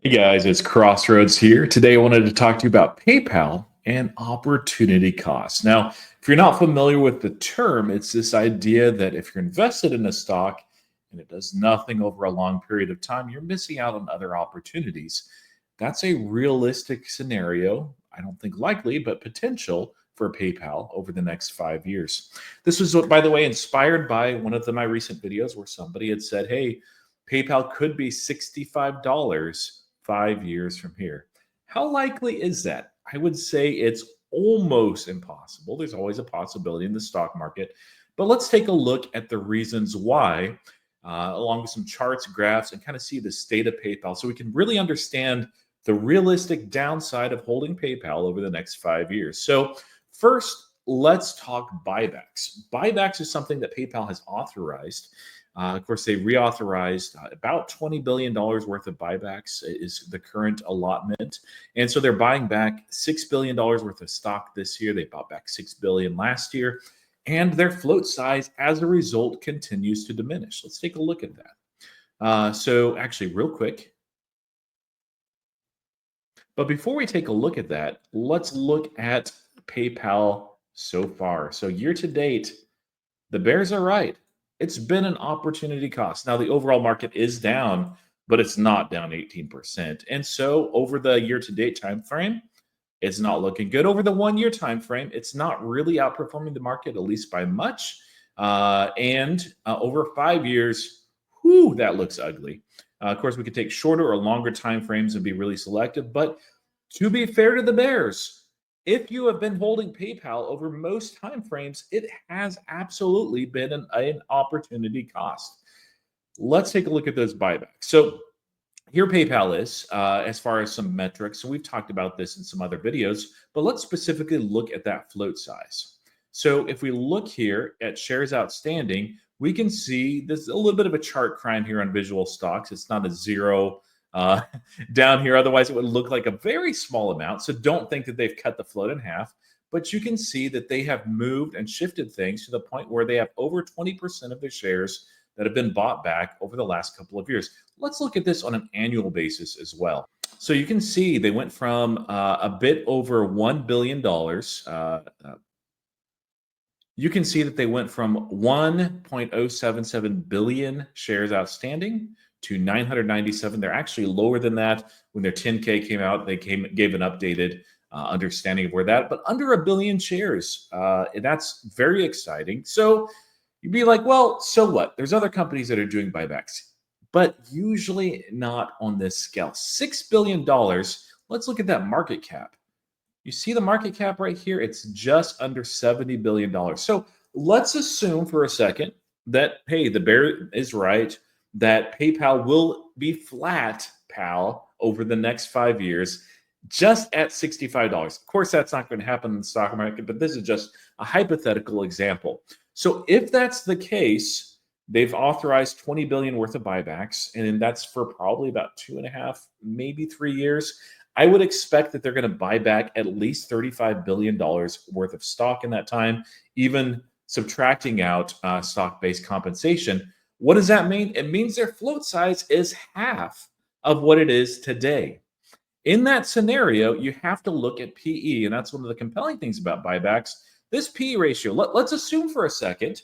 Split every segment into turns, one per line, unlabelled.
Hey guys, it's Crossroads here. Today I wanted to talk to you about PayPal and opportunity costs. Now, if you're not familiar with the term, it's this idea that if you're invested in a stock and it does nothing over a long period of time, you're missing out on other opportunities. That's a realistic scenario. I don't think likely, but potential for PayPal over the next 5 years. This was, by the way, inspired by one of my recent videos where somebody had said, hey, PayPal could be $65 5 years from here. How likely is that? I would say it's almost impossible. There's always a possibility in the stock market. But let's take a look at the reasons why, along with some charts, graphs, and kind of see the state of PayPal so we can really understand the realistic downside of holding PayPal over the next 5 years. So, first, let's talk buybacks. Buybacks is something that PayPal has authorized. Of course, they reauthorized about $20 billion worth of buybacks is the current allotment. And so they're buying back $6 billion worth of stock this year. They bought back $6 billion last year. And their float size, as a result, continues to diminish. Let's take a look at that. So actually, real quick. But before we take a look at that, let's look at PayPal so far. So year to date, the bears are right. It's been an opportunity cost. Now, the overall market is down, but it's not down 18%. And so over the year-to-date time frame, it's not looking good. Over the 1 year time frame, it's not really outperforming the market, at least by much. And over 5 years, whew, that looks ugly. Of course, we could take shorter or longer time frames and be really selective. But to be fair to the bears, if you have been holding PayPal over most time frames, it has absolutely been an opportunity cost. Let's take a look at those buybacks. So here PayPal is, as far as some metrics. So we've talked about this in some other videos, but let's specifically look at that float size. So if we look here at shares outstanding, we can see there's a little bit of a chart crime here on visual stocks. It's not a zero down here. Otherwise, it would look like a very small amount. So don't think that they've cut the float in half. But you can see that they have moved and shifted things to the point where they have over 20% of their shares that have been bought back over the last couple of years. Let's look at this on an annual basis as well. So you can see they went from a bit over $1 billion. You can see that they went from 1.077 billion shares outstanding to 997. They're actually lower than that. When their 10K came out, they gave an updated understanding of where that, but under a billion shares. That's very exciting. So you'd be like, well, so what? There's other companies that are doing buybacks, but usually not on this scale. $6 billion. Let's look at that market cap. You see the market cap right here? It's just under $70 billion. So let's assume for a second that, hey, the bear is right, that PayPal will be flat, pal, over the next 5 years, just at $65. Of course, that's not going to happen in the stock market, but this is just a hypothetical example. So if that's the case, they've authorized $20 billion worth of buybacks, and that's for probably about 2.5, maybe 3 years. I would expect that they're going to buy back at least $35 billion worth of stock in that time, even subtracting out stock-based compensation. What does that mean? It means their float size is half of what it is today. In that scenario, you have to look at PE, and that's one of the compelling things about buybacks. This PE ratio, let's assume for a second,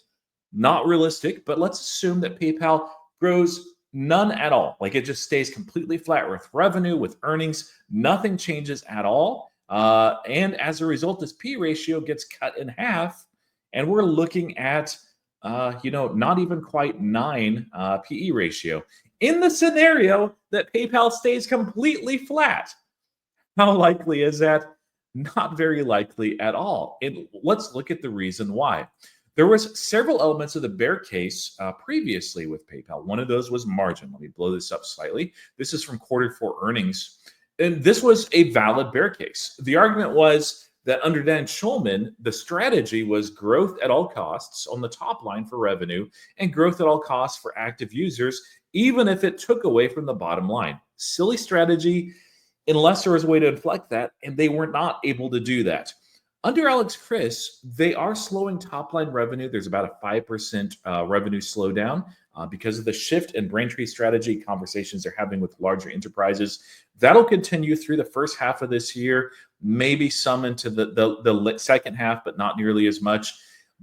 not realistic, but let's assume that PayPal grows none at all. Like it just stays completely flat with revenue, with earnings, nothing changes at all. And as a result, this P ratio gets cut in half, and we're looking at not even quite 9 PE ratio. In the scenario that PayPal stays completely flat, how likely is that? Not very likely at all. And let's look at the reason why. There was several elements of the bear case previously with PayPal. One of those was margin. Let me blow this up slightly. This is from Q4 earnings. And this was a valid bear case. The argument was that under Dan Schulman, the strategy was growth at all costs on the top line for revenue and growth at all costs for active users, even if it took away from the bottom line. Silly strategy, unless there was a way to inflect that, and they were not able to do that. Under Alex Chris, they are slowing top line revenue. There's about a 5% revenue slowdown because of the shift in Braintree strategy conversations they're having with larger enterprises. That'll continue through the first half of this year, maybe some into the second half, but not nearly as much.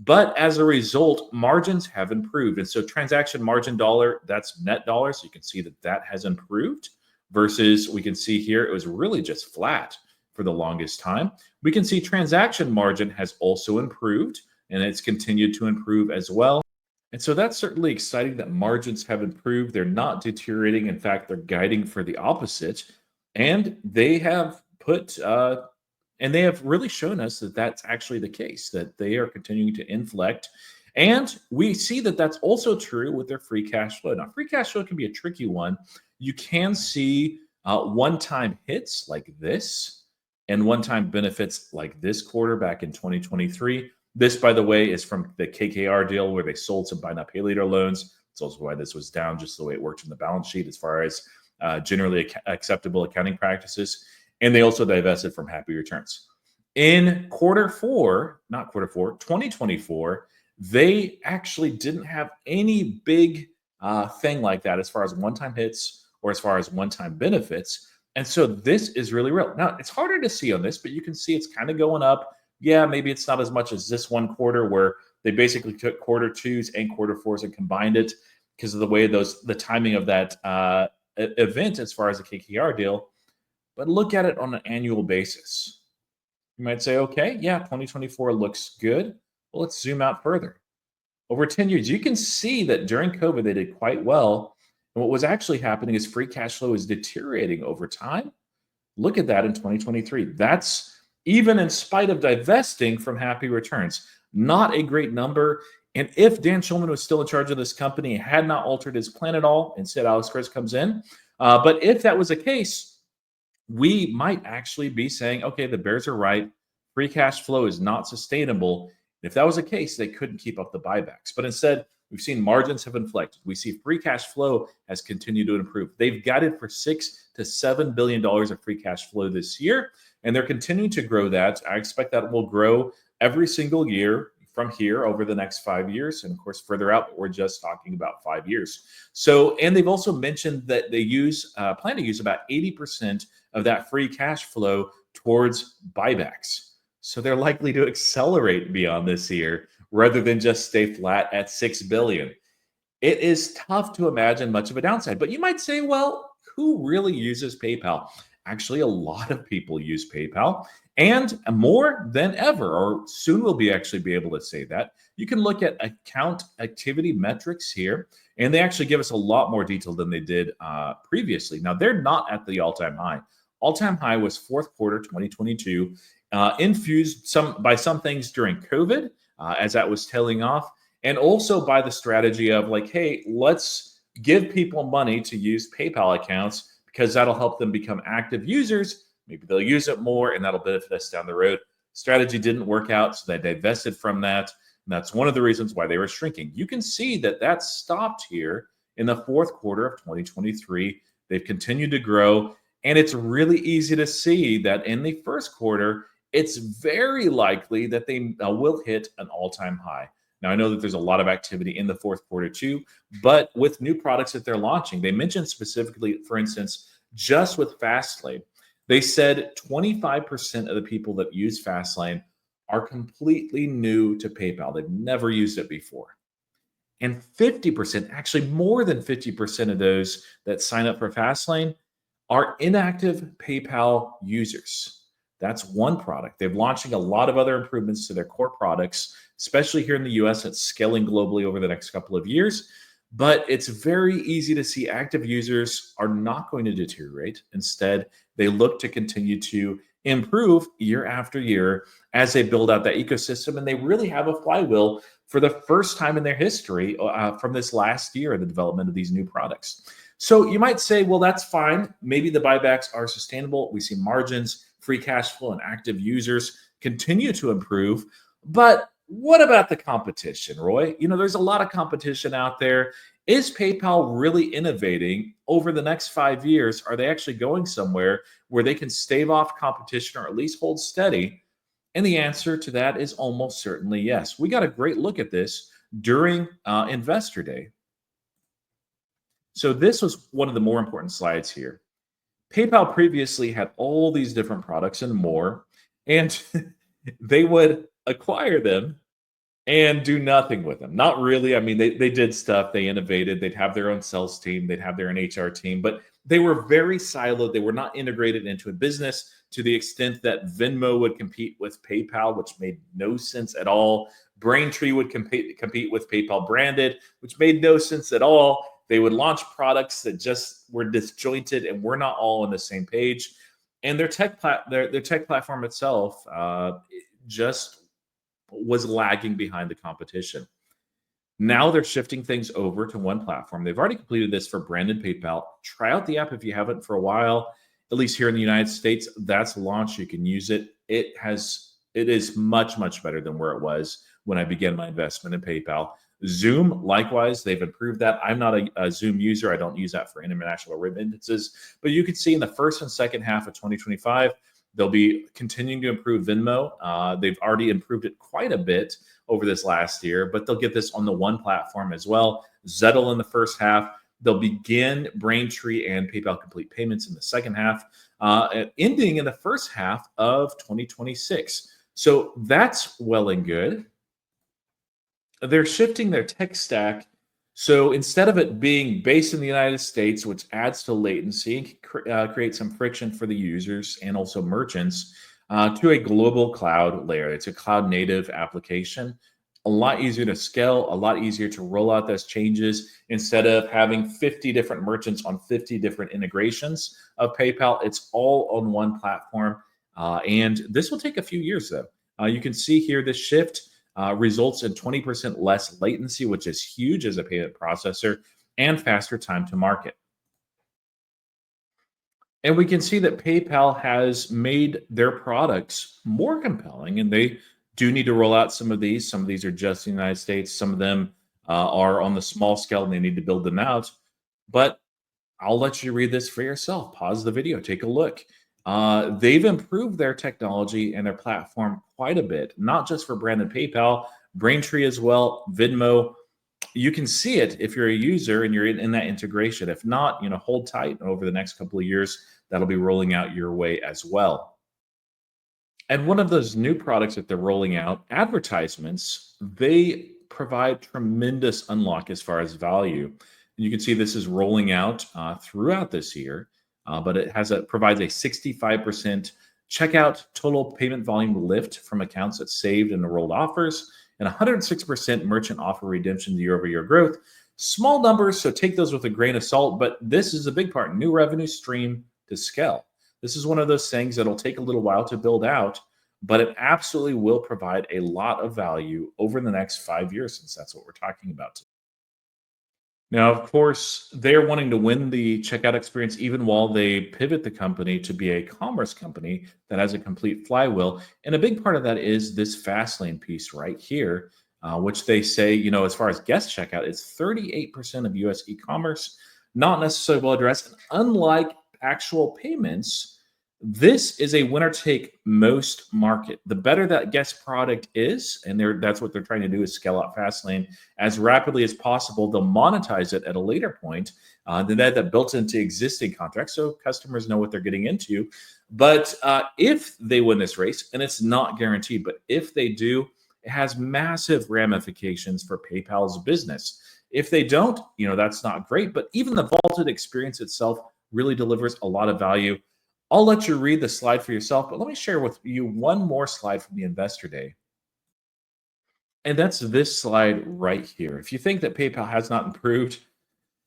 But as a result, margins have improved. And so transaction margin dollar, that's net dollar. So you can see that that has improved versus we can see here, it was really just flat for the longest time. We can see transaction margin has also improved and it's continued to improve as well. And so that's certainly exciting that margins have improved. They're not deteriorating. In fact, they're guiding for the opposite. And they have and they have really shown us that that's actually the case, that they are continuing to inflect. And we see that that's also true with their free cash flow. Now, free cash flow can be a tricky one. You can see one-time hits like this and one-time benefits like this quarter back in 2023. This, by the way, is from the KKR deal where they sold some buy now, pay later loans. It's also why this was down, just the way it worked in the balance sheet as far as generally acceptable accounting practices. And they also divested from Happy Returns. In quarter four, 2024, they actually didn't have any big thing like that as far as one-time hits or as far as one-time benefits. And so this is really real. Now, it's harder to see on this, but you can see it's kind of going up. Yeah, maybe it's not as much as this one quarter where they basically took quarter twos and quarter fours and combined it because of the way the timing of that event as far as the KKR deal. But look at it on an annual basis. You might say, okay, yeah, 2024 looks good. Well, let's zoom out further. Over 10 years, you can see that during COVID, they did quite well. And what was actually happening is free cash flow is deteriorating over time. Look at that in 2023. That's even in spite of divesting from Happy Returns. Not a great number. And if Dan Schulman was still in charge of this company and had not altered his plan at all, instead Alex Chris comes in. But if that was the case, we might actually be saying, okay, the Bears are right. Free cash flow is not sustainable. If that was the case, they couldn't keep up the buybacks. But instead, we've seen margins have inflected. We see free cash flow has continued to improve. They've guided for $6 to $7 billion of free cash flow this year, and they're continuing to grow that. I expect that will grow every single year from here over the next 5 years. And of course, further out, we're just talking about 5 years. So, and they've also mentioned that they plan to use about 80% of that free cash flow towards buybacks. So they're likely to accelerate beyond this year rather than just stay flat at $6 billion. It is tough to imagine much of a downside, but you might say, well, who really uses PayPal? Actually, a lot of people use PayPal, and more than ever, or soon we'll be able to say that. You can look at account activity metrics here, and they actually give us a lot more detail than they did previously. Now, they're not at the all-time high. All-time high was fourth quarter 2022, infused by some things during COVID, as that was tailing off, and also by the strategy of like, hey, let's give people money to use PayPal accounts because that'll help them become active users. Maybe they'll use it more and that'll benefit us down the road. Strategy didn't work out, so they divested from that. And that's one of the reasons why they were shrinking. You can see that that stopped here in the fourth quarter of 2023. They've continued to grow. And it's really easy to see that in the first quarter, it's very likely that they will hit an all-time high. Now, I know that there's a lot of activity in the fourth quarter too, but with new products that they're launching, they mentioned specifically, for instance, just with Fastlane, they said 25% of the people that use Fastlane are completely new to PayPal. They've never used it before. And 50%, actually more than 50% of those that sign up for Fastlane are inactive PayPal users. That's one product. They're launching a lot of other improvements to their core products, especially here in the US. It's scaling globally over the next couple of years. But it's very easy to see active users are not going to deteriorate. Instead, they look to continue to improve year after year as they build out that ecosystem. And they really have a flywheel for the first time in their history from this last year, the development of these new products. So you might say, well, that's fine. Maybe the buybacks are sustainable. We see margins, free cash flow, and active users continue to improve. But what about the competition, Roy? You know, there's a lot of competition out there. Is PayPal really innovating over the next 5 years? Are they actually going somewhere where they can stave off competition or at least hold steady? And the answer to that is almost certainly yes. We got a great look at this during Investor Day. So, this was one of the more important slides here. PayPal previously had all these different products and more, and they would acquire them and do nothing with them. Not really. I mean, they did stuff, they innovated, they'd have their own sales team, they'd have their own HR team, but they were very siloed. They were not integrated into a business to the extent that Venmo would compete with PayPal, which made no sense at all. Braintree would compete with PayPal branded, which made no sense at all. They would launch products that just were disjointed and we're not all on the same page. And their tech platform itself just was lagging behind the competition. Now they're shifting things over to one platform. They've already completed this for branded PayPal. Try out the app if you haven't for a while. At least here in the United States, that's launched. You can use it. It is much better than where it was when I began my investment in PayPal. Zoom, likewise, they've improved that. I'm not a Zoom user. I don't use that for international remittances. But you can see in the first and second half of 2025, they'll be continuing to improve Venmo. They've already improved it quite a bit over this last year, but they'll get this on the one platform as well. Zettle in the first half. They'll begin Braintree and PayPal Complete Payments in the second half, ending in the first half of 2026. So that's well and good. They're shifting their tech stack. So instead of it being based in the United States, which adds to latency and create some friction for the users and also merchants, to a global cloud layer. It's a cloud native application. A lot easier to scale, a lot easier to roll out those changes. Instead of having 50 different merchants on 50 different integrations of PayPal, it's all on one platform. And this will take a few years, though. You can see here this shift results in 20% less latency, which is huge as a payment processor, and faster time to market. And we can see that PayPal has made their products more compelling, and they do need to roll out some of these. Some of these are just in the United States. Some of them are on the small scale, and they need to build them out. But I'll let you read this for yourself. Pause the video, take a look. They've improved their technology and their platform quite a bit, not just for branded PayPal, Braintree as well, Venmo. You can see it if you're a user and you're in that integration. If not, hold tight. Over the next couple of years, that'll be rolling out your way as well. And one of those new products that they're rolling out, advertisements, they provide tremendous unlock as far as value. And you can see this is rolling out throughout this year, but provides a 65% checkout total payment volume lift from accounts that saved and enrolled offers, and 106% merchant offer redemption year-over-year growth. Small numbers, so take those with a grain of salt, but this is a big part. New revenue stream to scale. This is one of those things that'll take a little while to build out, but it absolutely will provide a lot of value over the next 5 years, since that's what we're talking about. Now, of course, they're wanting to win the checkout experience even while they pivot the company to be a commerce company that has a complete flywheel. And a big part of that is this fast lane piece right here, which they say, as far as guest checkout, it's 38% of US e commerce, not necessarily well addressed. And unlike actual payments, this is a winner take most market. The better that guest product is, and that's what they're trying to do, is scale out Fastlane as rapidly as possible. They'll monetize it at a later point. Then that built into existing contracts, so customers know what they're getting into. But if they win this race, and it's not guaranteed, but if they do, it has massive ramifications for PayPal's business. If they don't, that's not great. But even the vaulted experience itself really delivers a lot of value. I'll let you read the slide for yourself, but let me share with you one more slide from the Investor Day. And that's this slide right here. If you think that PayPal has not improved,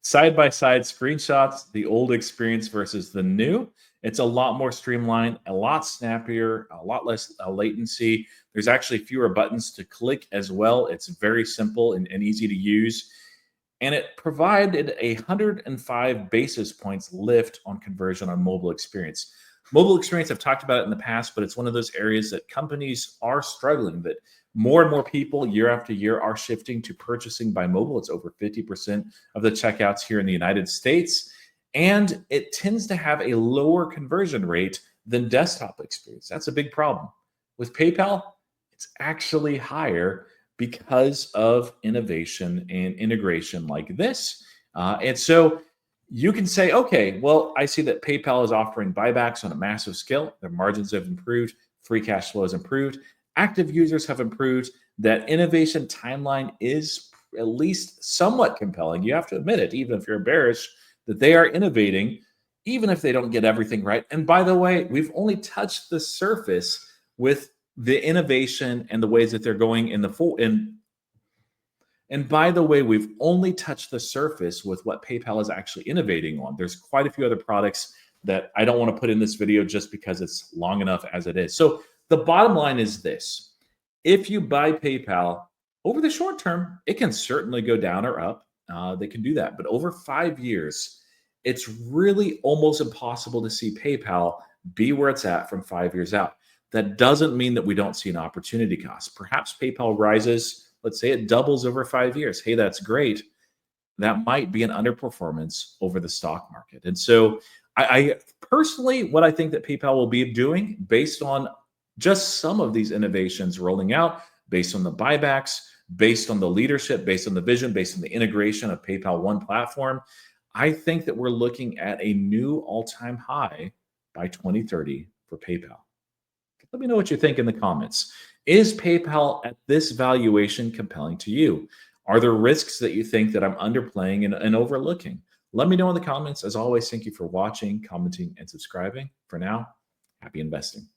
side by side screenshots, the old experience versus the new, it's a lot more streamlined, a lot snappier, a lot less latency. There's actually fewer buttons to click as well. It's very simple and easy to use. And it provided 105 basis points lift on conversion on mobile experience. Mobile experience, I've talked about it in the past, but it's one of those areas that companies are struggling, that more and more people year after year are shifting to purchasing by mobile. It's over 50% of the checkouts here in the United States. And it tends to have a lower conversion rate than desktop experience. That's a big problem. With PayPal, it's actually higher because of innovation and integration like this. And so you can say, okay, well, I see that PayPal is offering buybacks on a massive scale. Their margins have improved, free cash flow has improved, active users have improved. That innovation timeline is at least somewhat compelling. You have to admit it, even if you're bearish, that they are innovating, even if they don't get everything right. And by the way, we've only touched the surface with the innovation and the ways that they're going in the full and by the way, we've only touched the surface with what PayPal is actually innovating on. There's quite a few other products that I don't want to put in this video just because it's long enough as it is. So the bottom line is this: if you buy PayPal over the short term, it can certainly go down or up. They can do that, but over 5 years, it's really almost impossible to see PayPal be where it's at from 5 years out. That doesn't mean that we don't see an opportunity cost. Perhaps PayPal rises, let's say it doubles over 5 years. Hey, that's great. That might be an underperformance over the stock market. And so I personally, what I think that PayPal will be doing based on just some of these innovations rolling out, based on the buybacks, based on the leadership, based on the vision, based on the integration of PayPal One platform, I think that we're looking at a new all-time high by 2030 for PayPal. Let me know what you think in the comments. Is PayPal at this valuation compelling to you? Are there risks that you think that I'm underplaying and overlooking? Let me know in the comments. As always, thank you for watching, commenting, and subscribing. For now, happy investing.